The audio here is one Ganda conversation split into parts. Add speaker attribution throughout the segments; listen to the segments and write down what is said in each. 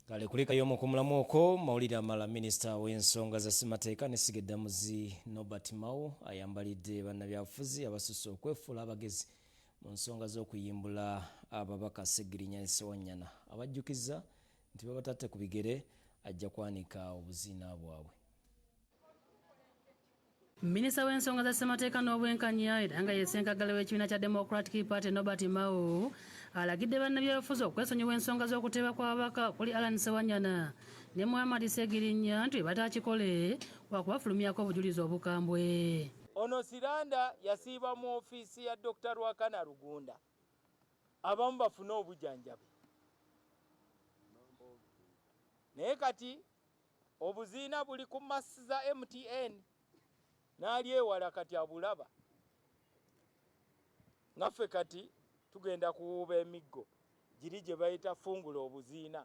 Speaker 1: Kale kulika yomo kumulamu okwo mawulire amala minisita w'ensonga za ssemateeka ne Sigeddamuzi Norbert Mao ayambalidde bannabyabufuzi abasusse okwefuula abagezi mu nsonga z'okuyimbula ababaka Ssegirinya ne Ssewanyana abajjukiza nti babatatte ku bigere ajja kwanika obuziina bwabwe.
Speaker 2: Minisita w'ensonga za ssemateeka n'obwenkanya era nga yeesenkagala w'ekibiina kya Democratic Party Norbert Mao alagidde bannabyabufuzi okwesonyiwa ensonga z'okuteeba kw'ababaka kuli Allan Ssewanyana ne Muhammad Ssegirinya nti batakikole wakubafulumyako obujulizi obukambwe.
Speaker 3: Ono Siranda yasiiba mu ofiisi ya Dr. Rwakana Rugunda abamu bafune obujjanjabi naye kati obuziina buli ku massi za MTN n'ali ewala kati abulaba ngaffe kati tugenda kuwuuba emiggo giri gye bayita fungula obuziina.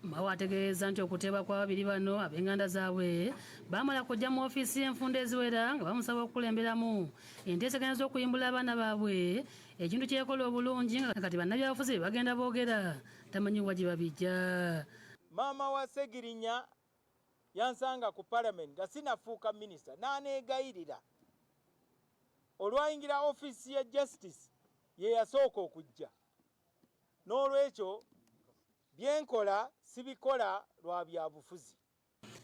Speaker 2: Mao ategeeza nti okuteebwa kwa babiri bano ab'enganda zaabwe baamala kujja mu ofiisi y'enfunda eziwera nga bamusaba okukulemberamu enteeseganya z'okuyimbula abaana baabwe ekintu kyekola obulungi nga kati bannabyabufuzi be bagenda boogera tamanyiwa gye babijja.
Speaker 3: Maama wa Ssegirinya yansanga ku parliament nga sinafuuka minisita n'aneegayirira olwayingira ofiisi ya justice ye yasooka okujja n'olwekyo byenkola sibikola lwa byabufuzi.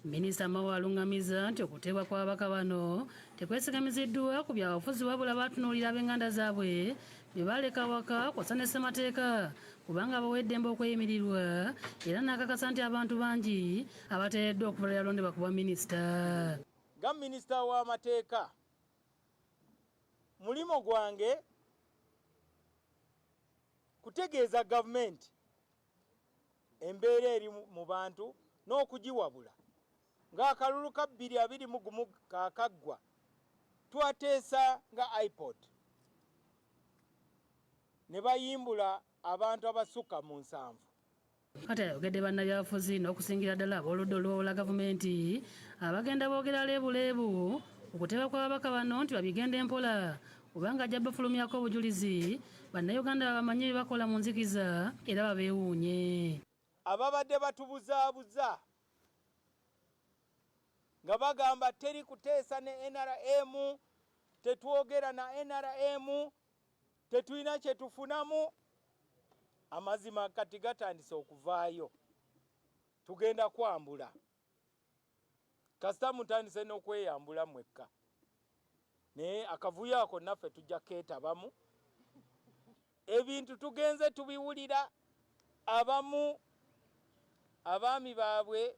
Speaker 2: Minisita Mao alungamiza nti okuteebwa kw'ababaka bano tekwesigamiziddwa ku byabufuzi wabula baatunuulira ab'enganda zaabwe be baleka waka kw'ossa ne ssemateeka kubanga bawedde emba okweyimirirwa era n'akakasa nti abantu bangi abateereddwa okuva yalondebwa kuba minisita.
Speaker 3: Nga minisita w'amateeka mulimo gwange kutegeeza gavumenti embeera eri mu bantu n'okugiwabula ng'akalulu ka 2021 kaakaggwa twateesa nga iPod ne bayimbula abantu abasukka mu 7.
Speaker 2: Kati ayogedde bannabyabufuzi n'okusingira ddala ab'oludda olw'owola gavumenti abagenda boogera leebuleebu okuteebwa kw'ababaka bano nti babigende mpola kubanga ajja bafulumyako obujulizi bannayuganda babamanyi bye bakola mu nzikiza era babeewuunye.
Speaker 3: Ababadde batubuzaabuza nga bagamba teri kuteesa ne NRM, tetwogera na NRM, tetulina kye tufunamu, amazima kati gatandise okuvaayo. Tugenda kwambula kasita mutandise n'okweyambula mwekka naye akavuyo ako naffe tujja keetabamu. Ebintu tugenze tubiwulira, abamu abaami baabwe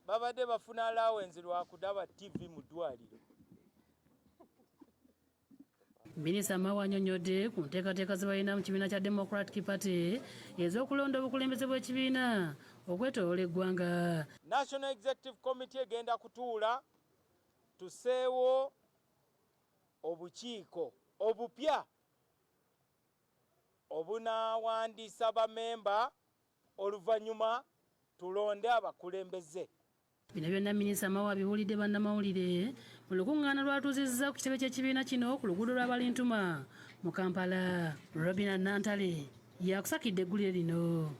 Speaker 3: babadde bafuna allowance lwa kudaba TV mu ddwaliro.
Speaker 2: Minisita Mao annyonnyodde ku nteekateeka ze balina mu kibiina kya Democratic Party ez'okulonda obukulembeze bw'ekibiina okwetooloola eggwanga.
Speaker 3: National Executive Committee egenda kutuula tuseewo obukiiko obupya obunaawandiisa bamemba oluvannyuma tulonde abakulembeze.
Speaker 2: Bino byonna minisita Mao abiwulidde bannamawulire mu lukuŋŋaana lwatuuzizza ku kitebe ky'ekibiina kino ku luguudo lwa Balintuma mu Kampala. Robina Nantale yakusakidde eggulire lino.